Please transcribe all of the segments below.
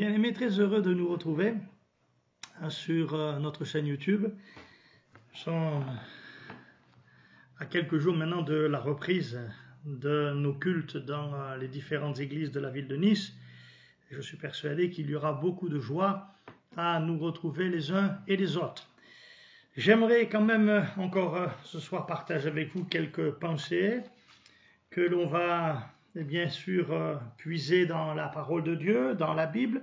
Bien-aimés, très heureux de nous retrouver sur notre chaîne YouTube. Nous sommes à quelques jours maintenant de la reprise de nos cultes dans les différentes églises de la ville de Nice. Je suis persuadé qu'il y aura beaucoup de joie à nous retrouver les uns et les autres. J'aimerais quand même encore ce soir partager avec vous quelques pensées que l'on va bien sûr puiser dans la parole de Dieu, dans la Bible.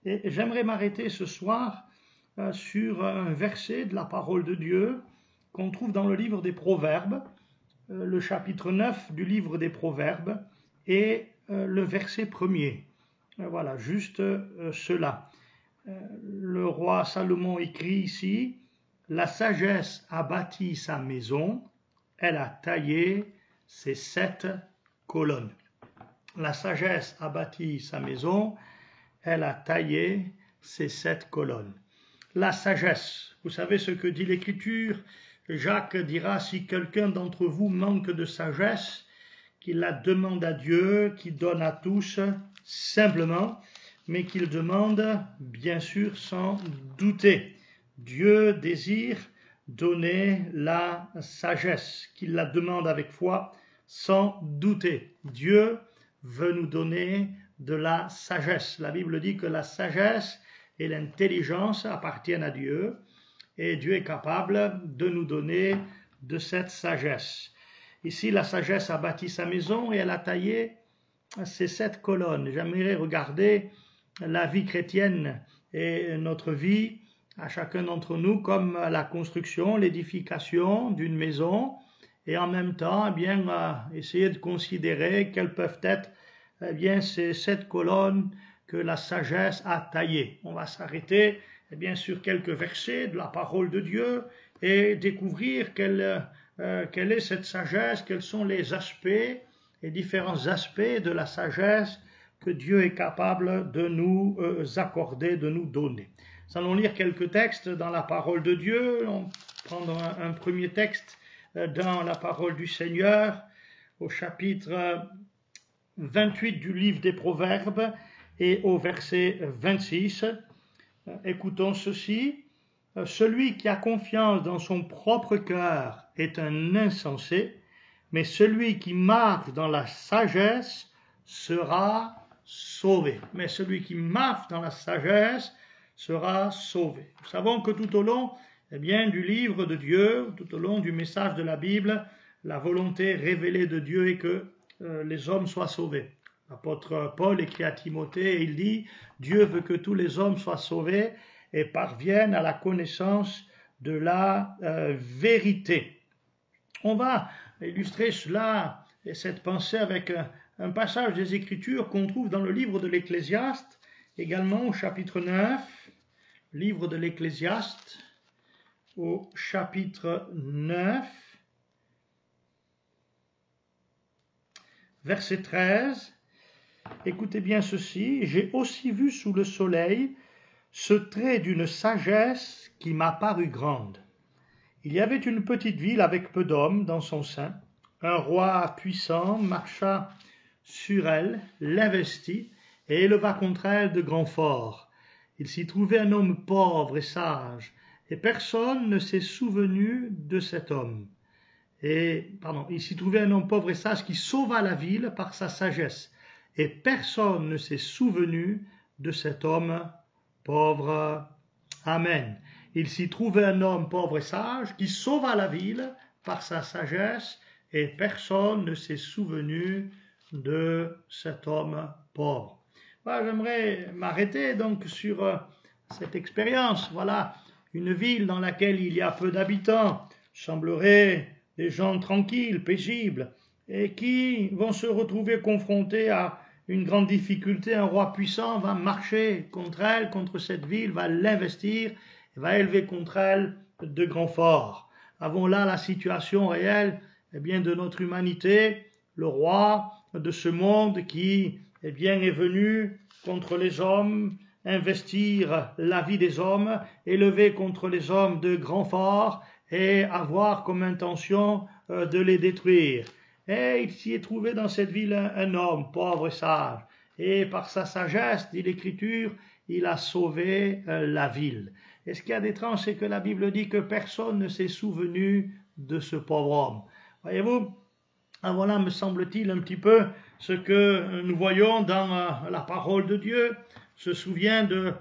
Et j'aimerais m'arrêter ce soir sur un verset de la parole de Dieu qu'on trouve dans le livre des Proverbes, le chapitre 9 du livre des Proverbes et le verset 1er. Voilà, juste cela. Le roi Salomon écrit ici: « La sagesse a bâti sa maison, elle a taillé ses 7 colonnes. » La sagesse a bâti sa maison, elle a taillé ses 7 colonnes. La sagesse, vous savez ce que dit l'Écriture? Jacques dira: si quelqu'un d'entre vous manque de sagesse, qu'il la demande à Dieu, qui donne à tous simplement, mais qu'il demande bien sûr sans douter. Dieu désire donner la sagesse, qu'il la demande avec foi sans douter. Dieu veut nous donner de la sagesse. La Bible dit que la sagesse et l'intelligence appartiennent à Dieu et Dieu est capable de nous donner de cette sagesse. Ici, la sagesse a bâti sa maison et elle a taillé ses 7 colonnes. J'aimerais regarder la vie chrétienne et notre vie à chacun d'entre nous comme la construction, l'édification d'une maison et en même temps essayer de considérer quelles peuvent être ces 7 colonnes que la sagesse a taillées. On va s'arrêter sur quelques versets de la parole de Dieu et découvrir quelle est cette sagesse, quels sont les différents aspects de la sagesse que Dieu est capable de nous accorder, de nous donner. Nous allons lire quelques textes dans la parole de Dieu. On va prendre un premier texte dans la parole du Seigneur au chapitre 28 du livre des Proverbes et au verset 26. Écoutons ceci. Celui qui a confiance dans son propre cœur est un insensé, mais celui qui marche dans la sagesse sera sauvé. Mais celui qui marche dans la sagesse sera sauvé. Nous savons que tout au long du livre de Dieu, tout au long du message de la Bible, la volonté révélée de Dieu est que les hommes soient sauvés. L'apôtre Paul écrit à Timothée et il dit: Dieu veut que tous les hommes soient sauvés et parviennent à la connaissance de la vérité. On va illustrer cela et cette pensée avec un passage des Écritures qu'on trouve dans le livre de l'Ecclésiaste, également au chapitre 9, livre de l'Ecclésiaste, au chapitre 9, verset 13. Écoutez bien ceci: j'ai aussi vu sous le soleil ce trait d'une sagesse qui m'a paru grande. Il y avait une petite ville avec peu d'hommes dans son sein. Un roi puissant marcha sur elle, l'investit et éleva contre elle de grands forts. Il s'y trouvait un homme pauvre et sage, et personne ne s'est souvenu de cet homme. Il s'y trouvait un homme pauvre et sage qui sauva la ville par sa sagesse. Et personne ne s'est souvenu de cet homme pauvre. Amen. Il s'y trouvait un homme pauvre et sage qui sauva la ville par sa sagesse et personne ne s'est souvenu de cet homme pauvre. Voilà, j'aimerais m'arrêter donc sur cette expérience. Voilà, une ville dans laquelle il y a peu d'habitants, semblerait des gens tranquilles, paisibles, et qui vont se retrouver confrontés à une grande difficulté. Un roi puissant va marcher contre elle, contre cette ville, va l'investir, va élever contre elle de grands forts. Avons là la situation réelle de notre humanité, le roi de ce monde qui est venu contre les hommes, investir la vie des hommes, élever contre les hommes de grands forts et avoir comme intention de les détruire. Et il s'y est trouvé dans cette ville un homme pauvre et sage. et par sa sagesse, dit l'Écriture, il a sauvé la ville. Et ce qu'il y a d'étrange, c'est que la Bible dit que personne ne s'est souvenu de ce pauvre homme. Voyez-vous, voilà, me semble-t-il, un petit peu ce que nous voyons dans la parole de Dieu. Se souvient de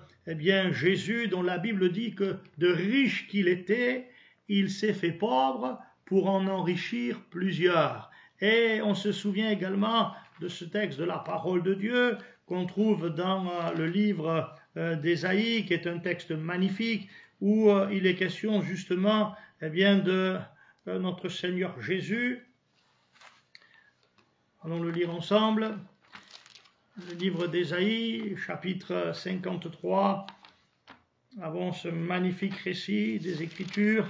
Jésus, dont la Bible dit que de riche qu'il était, il s'est fait pauvre pour en enrichir plusieurs. Et on se souvient également de ce texte de la parole de Dieu qu'on trouve dans le livre d'Ésaïe, qui est un texte magnifique, où il est question justement de notre Seigneur Jésus. Allons le lire ensemble. Le livre d'Ésaïe, chapitre 53, avons ce magnifique récit des Écritures.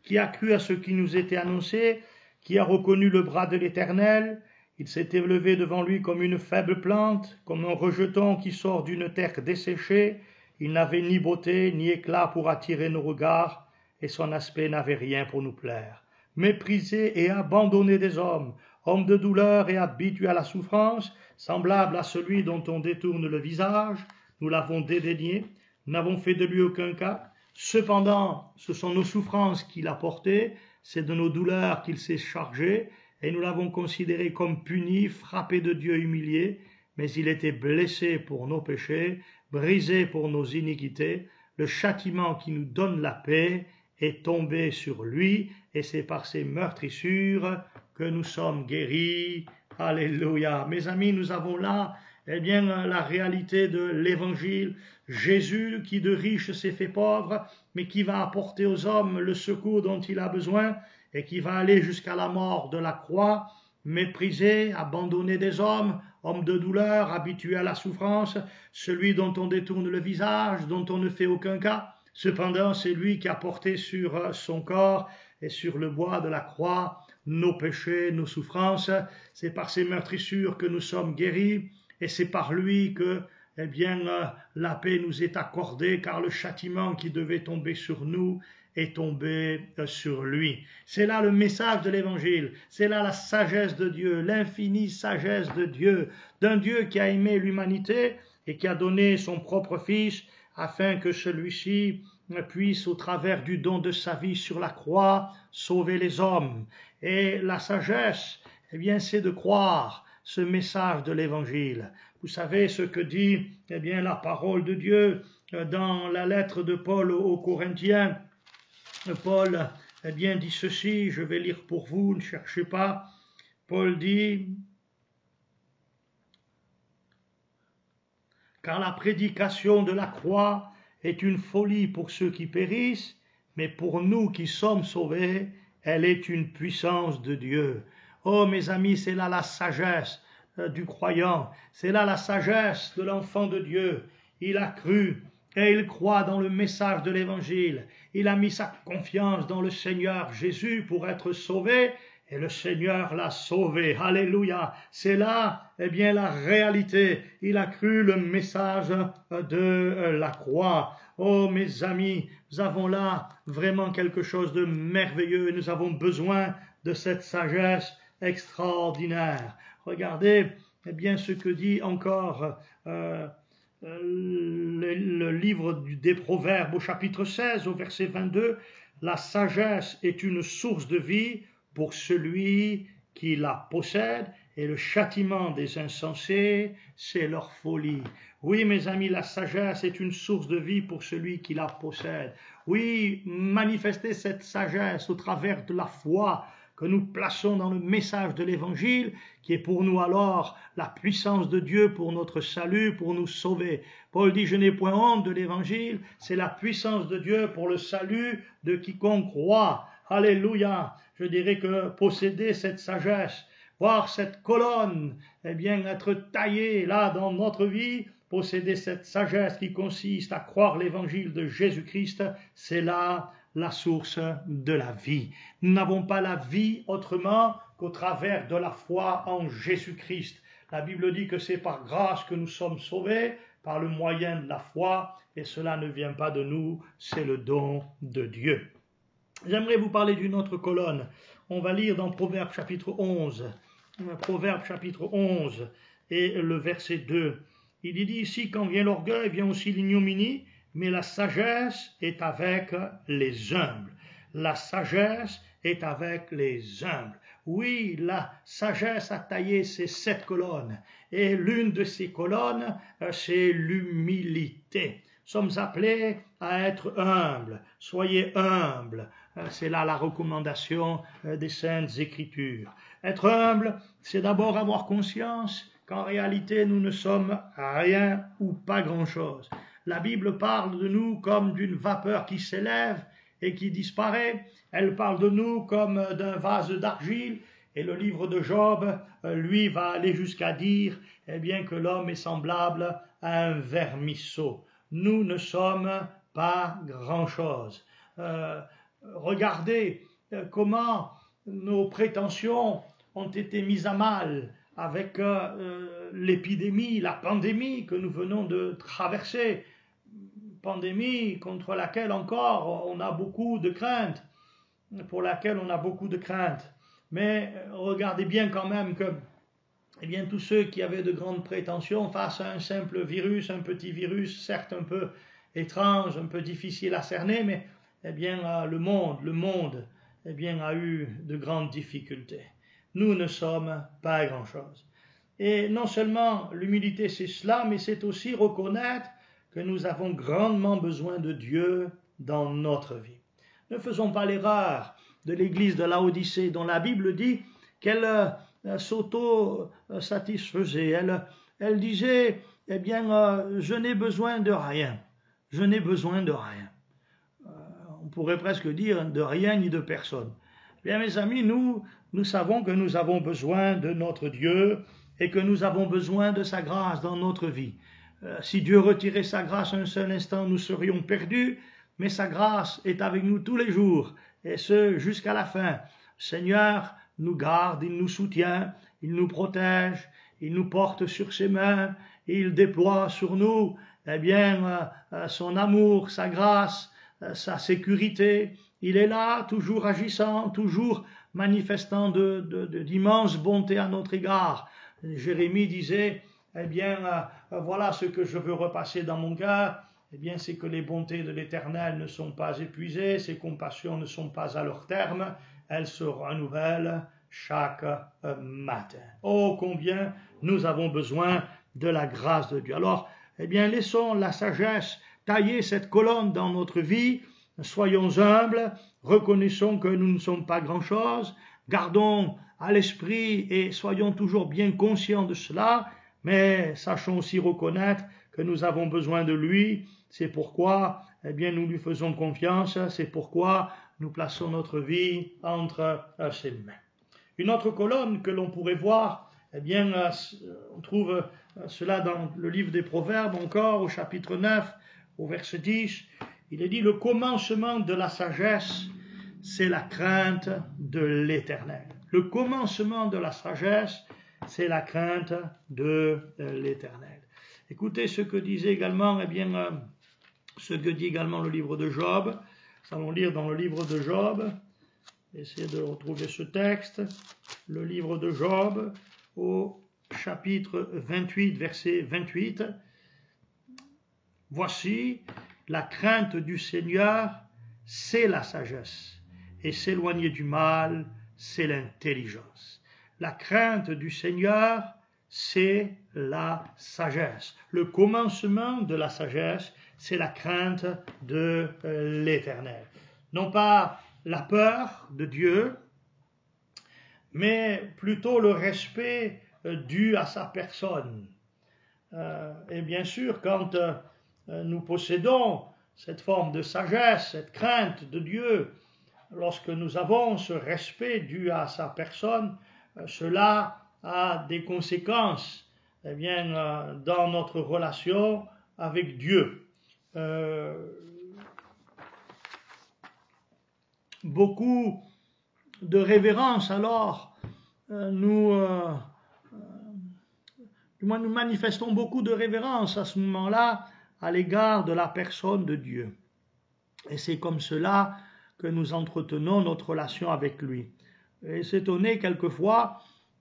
Qui a cru à ce qui nous était annoncé, qui a reconnu le bras de l'Éternel, il s'est élevé devant lui comme une faible plante, comme un rejeton qui sort d'une terre desséchée. Il n'avait ni beauté ni éclat pour attirer nos regards, et son aspect n'avait rien pour nous plaire. Méprisé et abandonné des hommes, homme de douleur et habitué à la souffrance, semblable à celui dont on détourne le visage, nous l'avons dédaigné, nous n'avons fait de lui aucun cas. Cependant, ce sont nos souffrances qu'il a portées, c'est de nos douleurs qu'il s'est chargé, et nous l'avons considéré comme puni, frappé de Dieu, humilié, mais il était blessé pour nos péchés, brisé pour nos iniquités. Le châtiment qui nous donne la paix est tombé sur lui, et c'est par ses meurtrissures que nous sommes guéris. Alléluia. Mes amis, nous avons là la réalité de l'Évangile. Jésus qui de riche s'est fait pauvre, mais qui va apporter aux hommes le secours dont il a besoin, et qui va aller jusqu'à la mort de la croix, méprisé, abandonné des hommes, homme de douleur, habitué à la souffrance, celui dont on détourne le visage, dont on ne fait aucun cas. Cependant, c'est lui qui a porté sur son corps et sur le bois de la croix nos péchés, nos souffrances. C'est par ses meurtrissures que nous sommes guéris, et c'est par lui que la paix nous est accordée, car le châtiment qui devait tomber sur nous est tombé sur lui. C'est là le message de l'Évangile, c'est là la sagesse de Dieu, l'infinie sagesse de Dieu, d'un Dieu qui a aimé l'humanité et qui a donné son propre Fils, afin que celui-ci puisse, au travers du don de sa vie sur la croix, sauver les hommes. Et la sagesse, c'est de croire ce message de l'Évangile. Vous savez ce que dit la parole de Dieu dans la lettre de Paul aux Corinthiens. Paul dit ceci, je vais lire pour vous, ne cherchez pas. Paul dit: car la prédication de la croix est une folie pour ceux qui périssent, mais pour nous qui sommes sauvés, elle est une puissance de Dieu. Oh mes amis, c'est là la sagesse du croyant, c'est là la sagesse de l'enfant de Dieu. Il a cru et il croit dans le message de l'Évangile. Il a mis sa confiance dans le Seigneur Jésus pour être sauvé, et le Seigneur l'a sauvé. Alléluia. C'est là, la réalité. Il a cru le message de la croix. Oh, mes amis, nous avons là vraiment quelque chose de merveilleux et nous avons besoin de cette sagesse extraordinaire. Regardez, ce que dit encore le livre des Proverbes au chapitre 16, au verset 22. La sagesse est une source de vie pour celui qui la possède, et le châtiment des insensés, c'est leur folie. Oui, mes amis, la sagesse est une source de vie pour celui qui la possède. Oui, manifester cette sagesse au travers de la foi que nous plaçons dans le message de l'Évangile, qui est pour nous alors la puissance de Dieu pour notre salut, pour nous sauver. Paul dit: je n'ai point honte de l'Évangile, c'est la puissance de Dieu pour le salut de quiconque croit. Alléluia. Je dirais que posséder cette sagesse, voir cette colonne, être taillée là dans notre vie, posséder cette sagesse qui consiste à croire l'Évangile de Jésus-Christ, c'est là la source de la vie. Nous n'avons pas la vie autrement qu'au travers de la foi en Jésus-Christ. La Bible dit que c'est par grâce que nous sommes sauvés, par le moyen de la foi, et cela ne vient pas de nous, c'est le don de Dieu. J'aimerais vous parler d'une autre colonne. On va lire dans Proverbes chapitre 11, Proverbe chapitre 11 et le verset 2. Il dit ici, quand vient l'orgueil, vient aussi l'ignominie, mais la sagesse est avec les humbles. La sagesse est avec les humbles. Oui, la sagesse a taillé ces 7 colonnes, et l'une de ces colonnes, c'est l'humilité. Nous sommes appelés à être humbles. Soyez humbles. C'est là la recommandation des Saintes Écritures. Être humble, c'est d'abord avoir conscience qu'en réalité, nous ne sommes rien ou pas grand-chose. La Bible parle de nous comme d'une vapeur qui s'élève et qui disparaît. Elle parle de nous comme d'un vase d'argile. Et le livre de Job, lui, va aller jusqu'à dire que l'homme est semblable à un vermisseau. Nous ne sommes pas grand-chose. Regardez comment nos prétentions ont été mises à mal avec l'épidémie, la pandémie que nous venons de traverser. Pandémie contre laquelle encore on a beaucoup de craintes, pour laquelle on a beaucoup de craintes. Mais regardez bien quand même que tous ceux qui avaient de grandes prétentions face à un simple virus, un petit virus, certes un peu étrange, un peu difficile à cerner, mais le monde a eu de grandes difficultés. Nous ne sommes pas grand-chose. Et non seulement l'humilité c'est cela, mais c'est aussi reconnaître que nous avons grandement besoin de Dieu dans notre vie. Ne faisons pas l'erreur de l'église de Laodicée, dont la Bible dit qu'elle s'auto-satisfaisait. Elle disait, je n'ai besoin de rien. Je n'ai besoin de rien. On pourrait presque dire de rien ni de personne. Bien, mes amis, nous savons que nous avons besoin de notre Dieu et que nous avons besoin de sa grâce dans notre vie. Si Dieu retirait sa grâce un seul instant, nous serions perdus, mais sa grâce est avec nous tous les jours, et ce jusqu'à la fin. Seigneur nous garde, il nous soutient, il nous protège, il nous porte sur ses mains, et il déploie sur nous son amour, sa grâce, sa sécurité. Il est là, toujours agissant, toujours manifestant d'immenses bontés à notre égard. Jérémie disait, voilà ce que je veux repasser dans mon cœur, c'est que les bontés de l'Éternel ne sont pas épuisées, ses compassions ne sont pas à leur terme, elles se renouvellent chaque matin. Oh, combien nous avons besoin de la grâce de Dieu. Alors, laissons la sagesse tailler cette colonne dans notre vie, soyons humbles, reconnaissons que nous ne sommes pas grand-chose, gardons à l'esprit et soyons toujours bien conscients de cela, mais sachons aussi reconnaître que nous avons besoin de lui. C'est pourquoi nous lui faisons confiance, c'est pourquoi nous plaçons notre vie entre ses mains. Une autre colonne que l'on pourrait voir, on trouve cela dans le livre des Proverbes encore, au chapitre 9, au verset 10, il est dit « Le commencement de la sagesse, c'est la crainte de l'Éternel. » Le commencement de la sagesse, c'est la crainte de l'Éternel. Écoutez ce que disait également, ce que dit également le livre de Job. Nous allons lire dans le livre de Job, essayez de retrouver ce texte, le livre de Job, au chapitre 28, verset 28. Voici, la crainte du Seigneur, c'est la sagesse, et s'éloigner du mal, c'est l'intelligence. La crainte du Seigneur, c'est la sagesse. Le commencement de la sagesse, c'est la crainte de l'Éternel. Non pas la peur de Dieu, mais plutôt le respect dû à sa personne. Et bien sûr, quand nous possédons cette forme de sagesse, cette crainte de Dieu, lorsque nous avons ce respect dû à sa personne, cela a des conséquences dans notre relation avec Dieu. Beaucoup de révérence alors, nous manifestons beaucoup de révérence à ce moment-là à l'égard de la personne de Dieu. Et c'est comme cela que nous entretenons notre relation avec lui. Et s'étonner quelquefois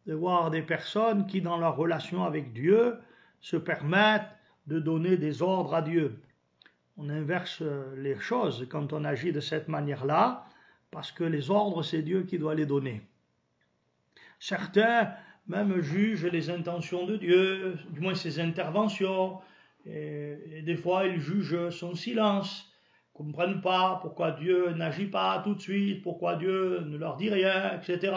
de voir des personnes qui, dans leur relation avec Dieu, se permettent de donner des ordres à Dieu. On inverse les choses quand on agit de cette manière-là, parce que les ordres, c'est Dieu qui doit les donner. Certains même jugent les intentions de Dieu, du moins ses interventions, et des fois ils jugent son silence, ne comprennent pas pourquoi Dieu n'agit pas tout de suite, pourquoi Dieu ne leur dit rien, etc.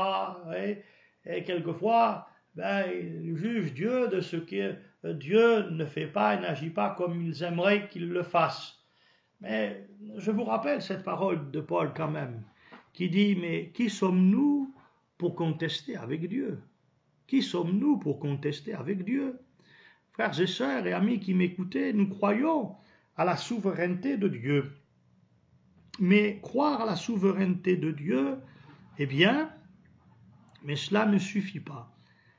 Et quelquefois, ils jugent Dieu de ce que Dieu ne fait pas et n'agit pas comme ils aimeraient qu'il le fasse. Mais je vous rappelle cette parole de Paul quand même, qui dit, mais qui sommes-nous pour contester avec Dieu? Qui sommes-nous pour contester avec Dieu? Frères et sœurs et amis qui m'écoutez, nous croyons à la souveraineté de Dieu. Mais croire à la souveraineté de Dieu, eh bien, mais cela ne suffit pas,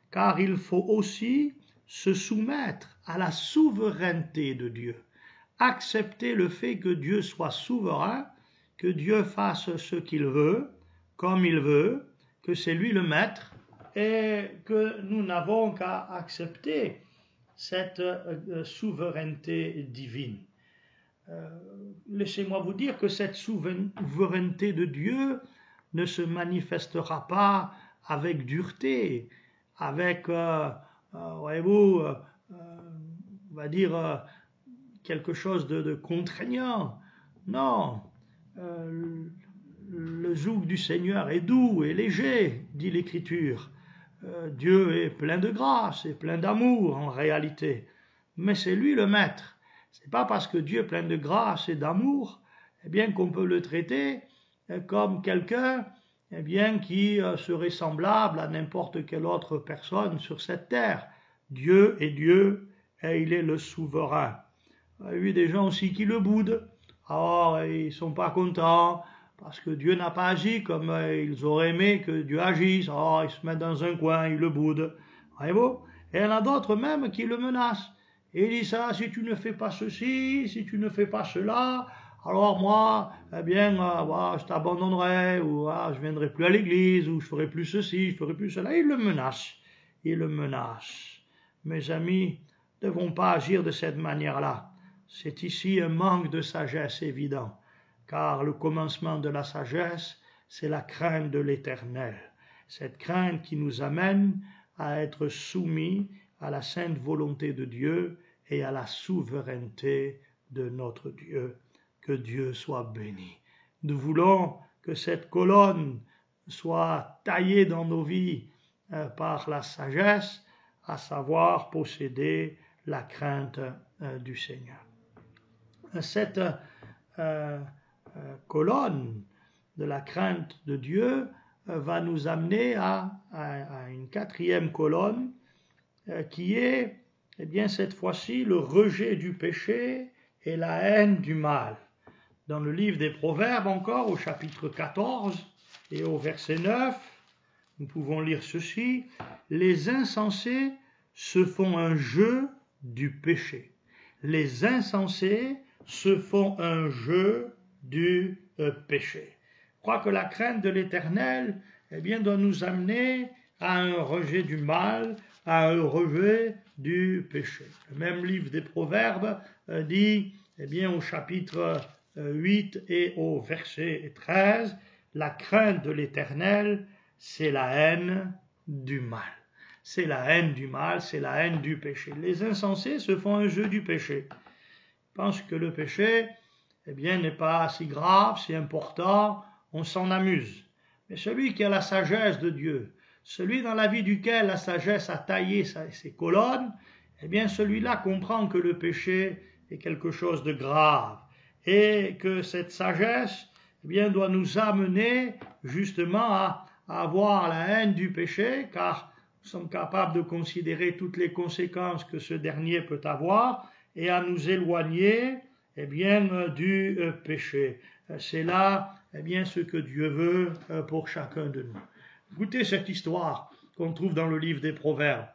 car il faut aussi se soumettre à la souveraineté de Dieu, accepter le fait que Dieu soit souverain, que Dieu fasse ce qu'il veut, comme il veut, que c'est lui le maître, et que nous n'avons qu'à accepter cette souveraineté divine. Laissez-moi vous dire que cette souveraineté de Dieu ne se manifestera pas avec dureté, avec, voyez-vous, on va dire quelque chose de contraignant. Non, le joug du Seigneur est doux et léger, dit l'Écriture. Dieu est plein de grâce et plein d'amour en réalité, mais c'est lui le maître. C'est pas parce que Dieu est plein de grâce et d'amour, eh bien qu'on peut le traiter comme quelqu'un, eh bien qui serait semblable à n'importe quelle autre personne sur cette terre. Dieu est Dieu et il est le souverain. Il y a eu des gens aussi qui le boudent. Alors ils sont pas contents parce que Dieu n'a pas agi comme ils auraient aimé que Dieu agisse. Alors ils se mettent dans un coin, ils le boudent. Voyez-vous? Et il y en a d'autres même qui le menacent. Et ils disent ça, si tu ne fais pas ceci, si tu ne fais pas cela, alors moi, eh bien, je t'abandonnerai, ou je viendrai plus à l'église, ou je ferai plus ceci, je ferai plus cela. Ils le menacent. Ils le menacent. Mes amis, ne devons pas agir de cette manière-là. C'est ici un manque de sagesse évident, car le commencement de la sagesse, c'est la crainte de l'Éternel. Cette crainte qui nous amène à être soumis à la sainte volonté de Dieu et à la souveraineté de notre Dieu. Que Dieu soit béni. Nous voulons que cette colonne soit taillée dans nos vies par la sagesse, à savoir posséder la crainte du Seigneur. Cette colonne de la crainte de Dieu va nous amener à une quatrième colonne qui est, eh bien, cette fois-ci, le rejet du péché et la haine du mal. Dans le livre des Proverbes encore, au chapitre 14 et au verset 9, nous pouvons lire ceci, « Les insensés se font un jeu du péché. » Les insensés se font un jeu du péché. Je crois que la crainte de l'Éternel, eh bien, doit nous amener à un rejet du mal, à un rejet du péché. Le même livre des Proverbes dit, eh bien, au chapitre 8 et au verset 13, la crainte de l'Éternel, c'est la haine du mal. C'est la haine du mal, c'est la haine du péché. Les insensés se font un jeu du péché. Ils pensent que le péché, eh bien, n'est pas si grave, si important, on s'en amuse. Mais celui qui a la sagesse de Dieu, celui dans la vie duquel la sagesse a taillé ses colonnes, eh bien, celui-là comprend que le péché est quelque chose de grave et que cette sagesse, eh bien, doit nous amener justement à avoir la haine du péché, car nous sommes capables de considérer toutes les conséquences que ce dernier peut avoir et à nous éloigner, eh bien, du péché. C'est là, eh bien, ce que Dieu veut pour chacun de nous. Écoutez cette histoire qu'on trouve dans le livre des Proverbes.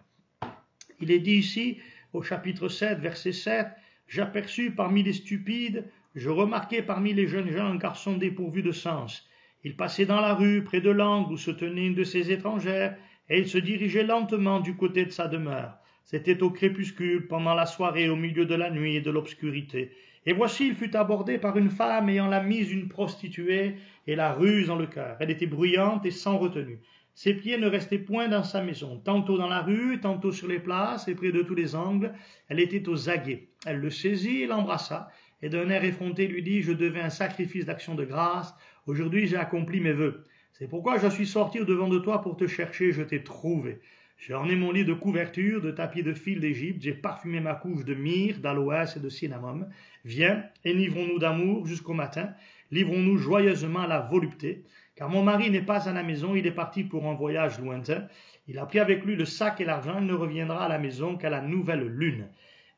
Il est dit ici, au chapitre 7, verset 7, « J'aperçus parmi les stupides, je remarquai parmi les jeunes gens un garçon dépourvu de sens. Il passait dans la rue, près de l'angle où se tenait une de ces étrangères, et il se dirigeait lentement du côté de sa demeure. C'était au crépuscule, pendant la soirée, au milieu de la nuit et de l'obscurité. Et voici, il fut abordé par une femme ayant la mise d'une prostituée et la ruse dans le cœur. Elle était bruyante et sans retenue. Ses pieds ne restaient point dans sa maison, tantôt dans la rue, tantôt sur les places et près de tous les angles. Elle était aux aguets. Elle le saisit et l'embrassa, et d'un air effronté lui dit « Je devais un sacrifice d'action de grâce. Aujourd'hui, j'ai accompli mes vœux. C'est pourquoi je suis sorti au-devant de toi pour te chercher, je t'ai trouvé. J'ai orné mon lit de couverture, de tapis de fil d'Égypte, j'ai parfumé ma couche de myrrhe, d'aloès et de cinnamome. Viens, enivrons-nous d'amour jusqu'au matin, livrons-nous joyeusement à la volupté, car mon mari n'est pas à la maison, il est parti pour un voyage lointain. Il a pris avec lui le sac et l'argent, il ne reviendra à la maison qu'à la nouvelle lune. »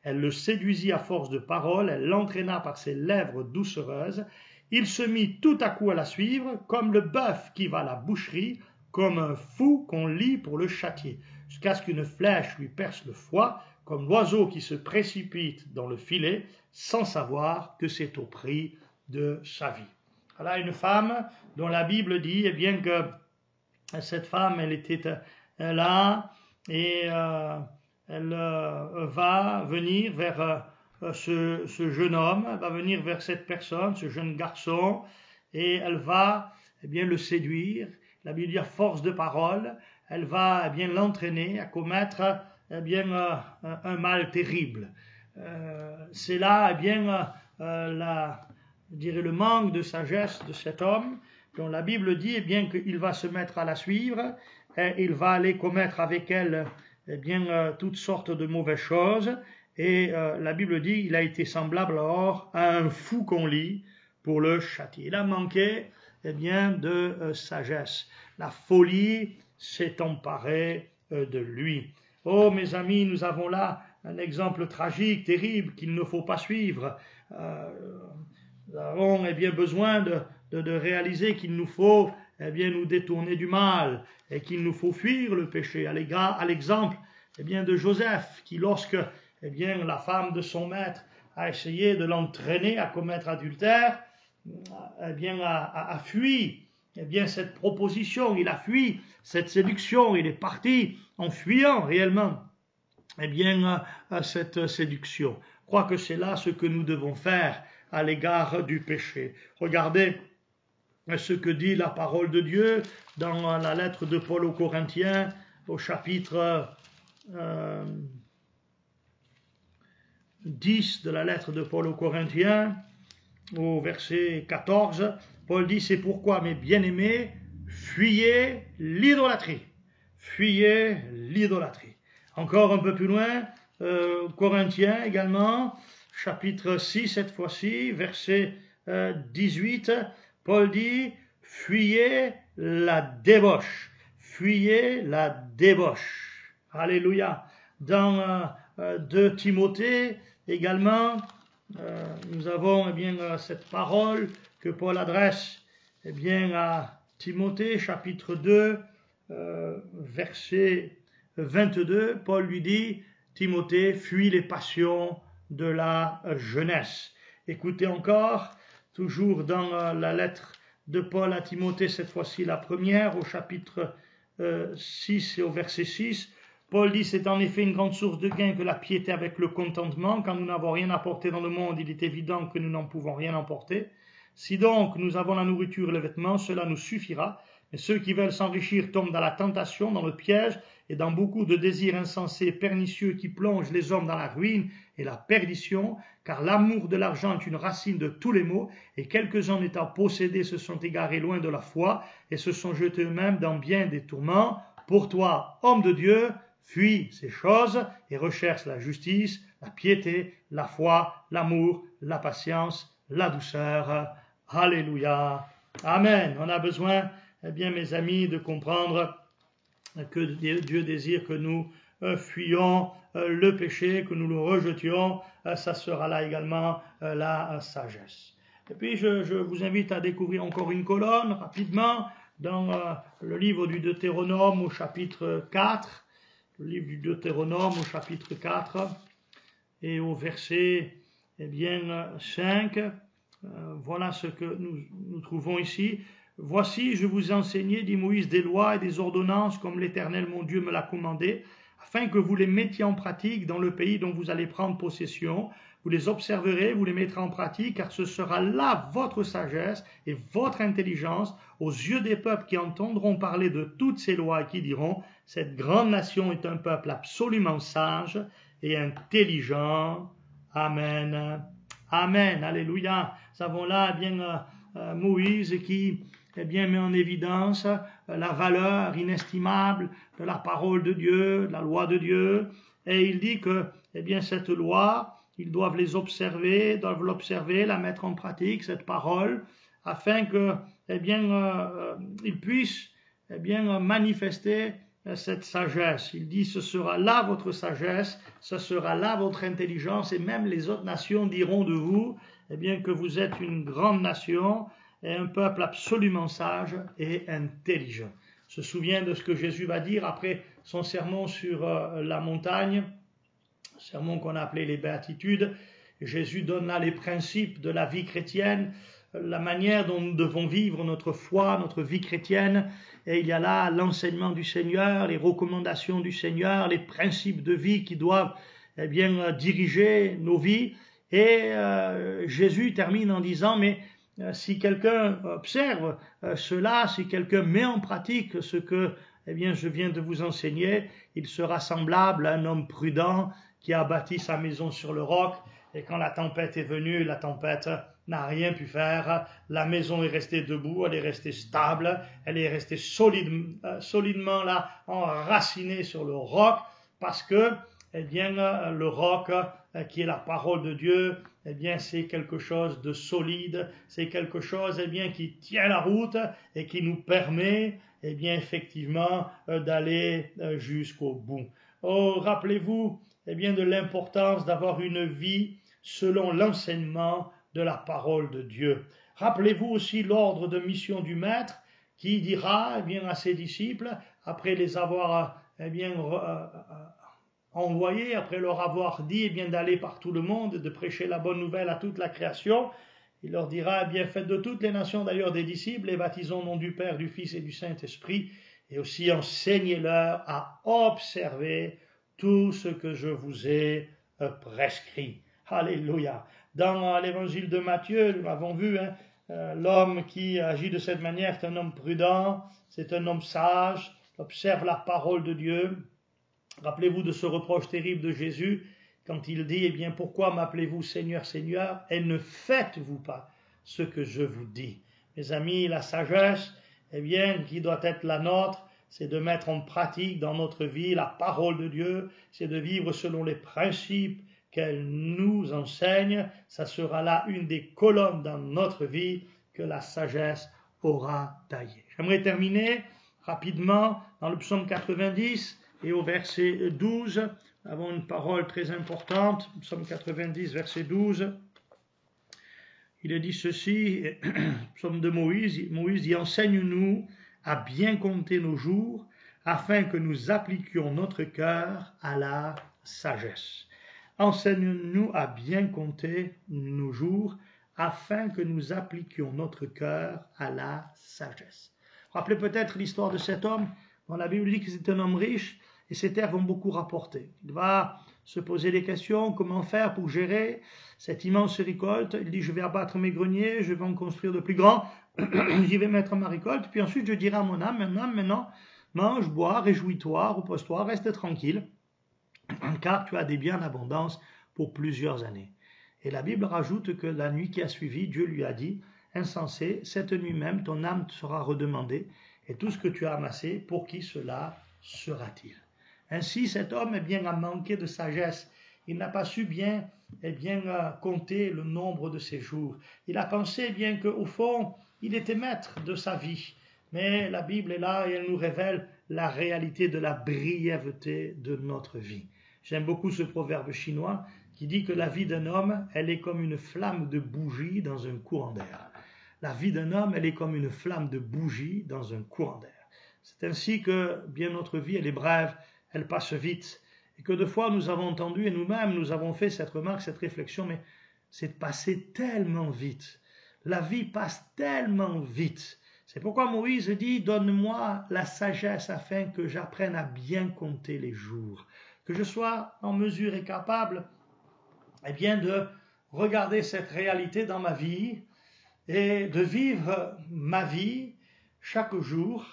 Elle le séduisit à force de paroles, elle l'entraîna par ses lèvres doucereuses. Il se mit tout à coup à la suivre, comme le bœuf qui va à la boucherie, comme un fou qu'on lie pour le châtier, jusqu'à ce qu'une flèche lui perce le foie, comme l'oiseau qui se précipite dans le filet, sans savoir que c'est au prix de sa vie. Voilà une femme dont la Bible dit bien que cette femme, elle était là et elle va venir vers ce jeune homme, elle va venir vers cette personne, ce jeune garçon, et elle va le séduire. La Bible dit à force de parole, elle va l'entraîner à commettre un mal terrible. C'est là le manque de sagesse de cet homme, dont la Bible dit qu'il va se mettre à la suivre, et il va aller commettre avec elle toutes sortes de mauvaises choses, et la Bible dit il a été semblable alors à un fou qu'on lie pour le châtier. Il a manqué de sagesse. La folie s'est emparée de lui. Oh mes amis, nous avons là un exemple tragique, terrible, qu'il ne faut pas suivre. Nous avons besoin de réaliser qu'il nous faut nous détourner du mal et qu'il nous faut fuir le péché. À l'exemple de Joseph, qui lorsque la femme de son maître a essayé de l'entraîner à commettre adultère, a fui cette proposition, il a fui cette séduction, il est parti en fuyant réellement cette séduction. Je crois que c'est là ce que nous devons faire à l'égard du péché. Regardez ce que dit la parole de Dieu dans la lettre de Paul aux Corinthiens, au chapitre 10 de la lettre de Paul aux Corinthiens, au verset 14, Paul dit « C'est pourquoi, mes bien-aimés, fuyez l'idolâtrie. » Fuyez l'idolâtrie. Encore un peu plus loin, Corinthiens également, chapitre 6 cette fois-ci, verset 18, Paul dit « Fuyez la débauche. » Fuyez la débauche. Alléluia. Dans 2 Timothée également, nous avons cette parole que Paul adresse à Timothée, chapitre 2, verset 22. Paul lui dit « Timothée, fuis les passions de la jeunesse. » Écoutez encore, toujours dans la lettre de Paul à Timothée, cette fois-ci la première, au chapitre 6 et au verset 6, Paul dit « C'est en effet une grande source de gain que la piété avec le contentement. Quand nous n'avons rien apporté dans le monde, il est évident que nous n'en pouvons rien emporter. Si donc nous avons la nourriture et le vêtement, cela nous suffira. Mais ceux qui veulent s'enrichir tombent dans la tentation, dans le piège et dans beaucoup de désirs insensés et pernicieux qui plongent les hommes dans la ruine et la perdition, car l'amour de l'argent est une racine de tous les maux, et quelques-uns étant possédés se sont égarés loin de la foi et se sont jetés eux-mêmes dans bien des tourments. Pour toi, homme de Dieu, fuis ces choses et recherche la justice, la piété, la foi, l'amour, la patience, la douceur. Alléluia. Amen. On a besoin, mes amis, de comprendre que Dieu désire que nous fuyions le péché, que nous le rejetions. Ça sera là également la sagesse. Et puis, je vous invite à découvrir encore une colonne, rapidement, dans le livre du Deutéronome au chapitre 4. Le livre du Deutéronome au chapitre 4 et au verset 5. Voilà ce que nous trouvons ici. Voici, je vous ai enseigné, dit Moïse, des lois et des ordonnances comme l'Éternel mon Dieu me l'a commandé, afin que vous les mettiez en pratique dans le pays dont vous allez prendre possession. Vous les observerez, vous les mettrez en pratique, car ce sera là votre sagesse et votre intelligence aux yeux des peuples qui entendront parler de toutes ces lois et qui diront, cette grande nation est un peuple absolument sage et intelligent. Amen. Amen. Alléluia. Nous avons là Moïse qui met en évidence la valeur inestimable de la parole de Dieu, de la loi de Dieu. Et il dit que cette loi, ils doivent les observer, doivent l'observer, la mettre en pratique, cette parole, afin que ils puissent manifester cette sagesse. Il dit, ce sera là votre sagesse, ce sera là votre intelligence, et même les autres nations diront de vous, que vous êtes une grande nation, et un peuple absolument sage et intelligent. On se souvient de ce que Jésus va dire après son sermon sur la montagne, sermon qu'on a appelé les béatitudes. Jésus donne là les principes de la vie chrétienne, la manière dont nous devons vivre notre foi, notre vie chrétienne, et il y a là l'enseignement du Seigneur, les recommandations du Seigneur, les principes de vie qui doivent diriger nos vies, et Jésus termine en disant, mais si quelqu'un observe cela, si quelqu'un met en pratique ce que je viens de vous enseigner, il sera semblable à un homme prudent qui a bâti sa maison sur le roc, et quand la tempête est venue, la tempête n'a rien pu faire, la maison est restée debout, elle est restée stable, elle est restée solidement là, enracinée sur le roc, parce que le roc qui est la parole de Dieu, c'est quelque chose de solide, c'est quelque chose qui tient la route et qui nous permet effectivement d'aller jusqu'au bout. Oh, rappelez-vous de l'importance d'avoir une vie selon l'enseignement de la parole de Dieu. Rappelez-vous aussi l'ordre de mission du Maître qui dira à ses disciples, après les avoir envoyés, après leur avoir dit d'aller par tout le monde, de prêcher la bonne nouvelle à toute la création, il leur dira, faites de toutes les nations d'ailleurs des disciples, les baptisons au nom du Père, du Fils et du Saint-Esprit, et aussi enseignez-leur à observer tout ce que je vous ai prescrit. Alléluia. Dans l'évangile de Matthieu, nous l'avons vu, l'homme qui agit de cette manière est un homme prudent, c'est un homme sage, observe la parole de Dieu. Rappelez-vous de ce reproche terrible de Jésus, quand il dit, pourquoi m'appelez-vous Seigneur, Seigneur, et ne faites-vous pas ce que je vous dis. Mes amis, la sagesse, qui doit être la nôtre, c'est de mettre en pratique dans notre vie la parole de Dieu, c'est de vivre selon les principes qu'elle nous enseigne. Ça sera là une des colonnes dans notre vie que la sagesse aura taillée. J'aimerais terminer rapidement dans le psaume 90 et au verset 12. Nous avons une parole très importante, psaume 90, verset 12. Il est dit ceci, psaume de Moïse. Moïse dit, enseigne-nous à bien compter nos jours, afin que nous appliquions notre cœur à la sagesse. Enseigne-nous à bien compter nos jours, afin que nous appliquions notre cœur à la sagesse. Rappelez peut-être l'histoire de cet homme, dont la Bible dit que c'est un homme riche, et ses terres vont beaucoup rapporter. Il va se poser des questions, comment faire pour gérer cette immense récolte. Il dit, je vais abattre mes greniers, je vais en construire de plus grands, j'y vais mettre ma récolte, puis ensuite je dirai à mon âme, maintenant, mange, bois, réjouis-toi, repose-toi, reste tranquille, car tu as des biens en abondance pour plusieurs années. Et la Bible rajoute que la nuit qui a suivi, Dieu lui a dit, insensé, cette nuit même, ton âme te sera redemandée, et tout ce que tu as amassé, pour qui cela sera-t-il? Ainsi, cet homme a manqué de sagesse. Il n'a pas su bien compter le nombre de ses jours. Il a pensé qu'au fond, il était maître de sa vie. Mais la Bible est là et elle nous révèle la réalité de la brièveté de notre vie. J'aime beaucoup ce proverbe chinois qui dit que la vie d'un homme, elle est comme une flamme de bougie dans un courant d'air. La vie d'un homme, elle est comme une flamme de bougie dans un courant d'air. C'est ainsi que notre vie, elle est brève, elle passe vite. Et que de fois, nous avons entendu, et nous-mêmes, nous avons fait cette remarque, cette réflexion, mais c'est passé tellement vite. La vie passe tellement vite. C'est pourquoi Moïse dit « Donne-moi la sagesse afin que j'apprenne à bien compter les jours, que je sois en mesure et capable de regarder cette réalité dans ma vie et de vivre ma vie chaque jour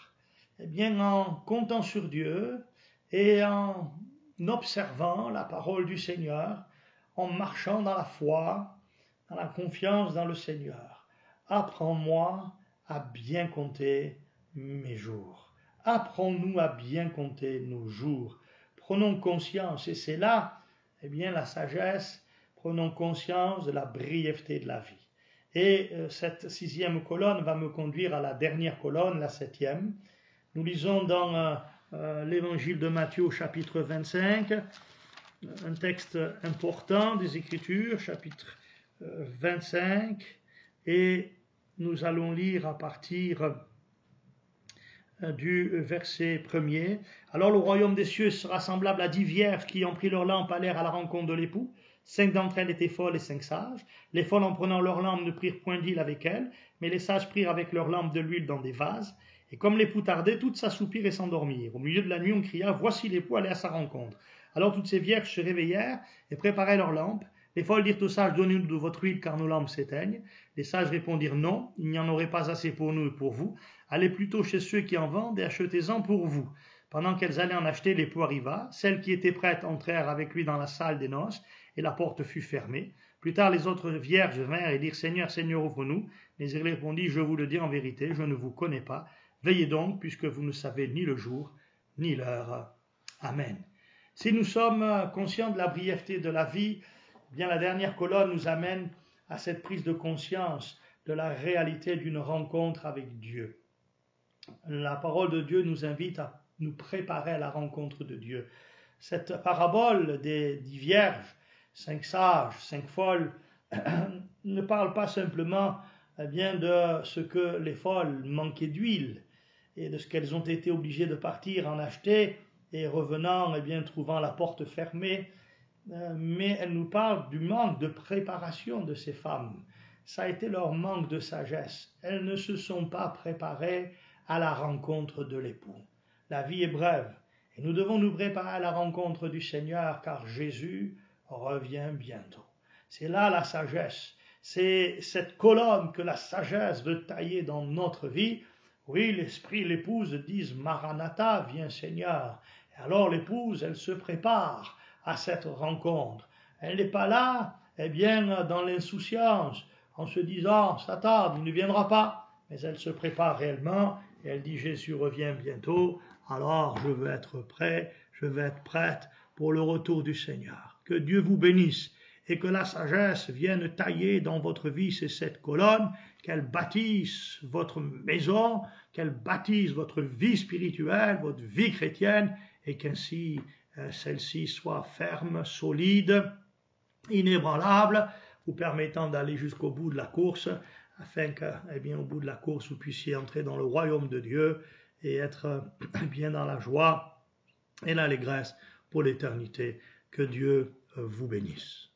en comptant sur Dieu et en observant la parole du Seigneur, en marchant dans la foi, dans la confiance dans le Seigneur. Apprends-moi à bien compter mes jours. Apprends-nous à bien compter nos jours. Prenons conscience, et c'est là la sagesse, prenons conscience de la brièveté de la vie. Et cette 6e colonne va me conduire à la dernière colonne, la 7e. Nous lisons dans l'évangile de Matthieu au chapitre 25, un texte important des Écritures, chapitre 25, et nous allons lire à partir du verset 1er. Alors le royaume des cieux sera semblable à 10 vierges qui ont pris leur lampe allèrent à la rencontre de l'époux. 5 d'entre elles étaient folles et 5 sages. Les folles en prenant leur lampe ne prirent point d'huile avec elles, mais les sages prirent avec leur lampe de l'huile dans des vases. Et comme l'époux tardait, toutes s'assoupirent et s'endormirent. Au milieu de la nuit, on cria « Voici l'époux, allez à sa rencontre ». Alors toutes ces vierges se réveillèrent et préparèrent leurs lampes. Les folles dirent aux sages « Donnez-nous de votre huile, car nos lampes s'éteignent ». Les sages répondirent « Non, il n'y en aurait pas assez pour nous et pour vous. Allez plutôt chez ceux qui en vendent et achetez-en pour vous. » Pendant qu'elles allaient en acheter, l'époux arriva. Celles qui étaient prêtes entrèrent avec lui dans la salle des noces, et la porte fut fermée. Plus tard, les autres vierges vinrent et dirent « Seigneur, Seigneur, ouvre-nous ». Mais il répondit « Je vous le dis en vérité, je ne vous connais pas. Veillez donc, puisque vous ne savez ni le jour, ni l'heure. » Amen. Si nous sommes conscients de la brièveté de la vie, la dernière colonne nous amène à cette prise de conscience de la réalité d'une rencontre avec Dieu. La parole de Dieu nous invite à nous préparer à la rencontre de Dieu. Cette parabole des 10 vierges, 5 sages, 5 folles, ne parle pas simplement de ce que les folles manquaient d'huile et de ce qu'elles ont été obligées de partir en acheter et revenant, trouvant la porte fermée, mais elle nous parle du manque de préparation de ces femmes. Ça a été leur manque de sagesse. Elles ne se sont pas préparées à la rencontre de l'époux. La vie est brève et nous devons nous préparer à la rencontre du Seigneur car Jésus revient bientôt. C'est là la sagesse. C'est cette colonne que la sagesse veut tailler dans notre vie. Oui, l'esprit et l'épouse disent Maranatha, viens Seigneur. Et alors l'épouse, elle se prépare à cette rencontre. Elle n'est pas là, dans l'insouciance, en se disant ça tarde, il ne viendra pas. Mais elle se prépare réellement et elle dit Jésus revient bientôt. Alors je veux être prêt, je veux être prête pour le retour du Seigneur. Que Dieu vous bénisse et que la sagesse vienne tailler dans votre vie cette colonne, qu'elle bâtisse votre maison, qu'elle bâtisse votre vie spirituelle, votre vie chrétienne, et qu'ainsi celle-ci soit ferme, solide, inébranlable, vous permettant d'aller jusqu'au bout de la course, afin que, au bout de la course, vous puissiez entrer dans le royaume de Dieu et être bien dans la joie et l'allégresse pour l'éternité. Que Dieu vous bénisse.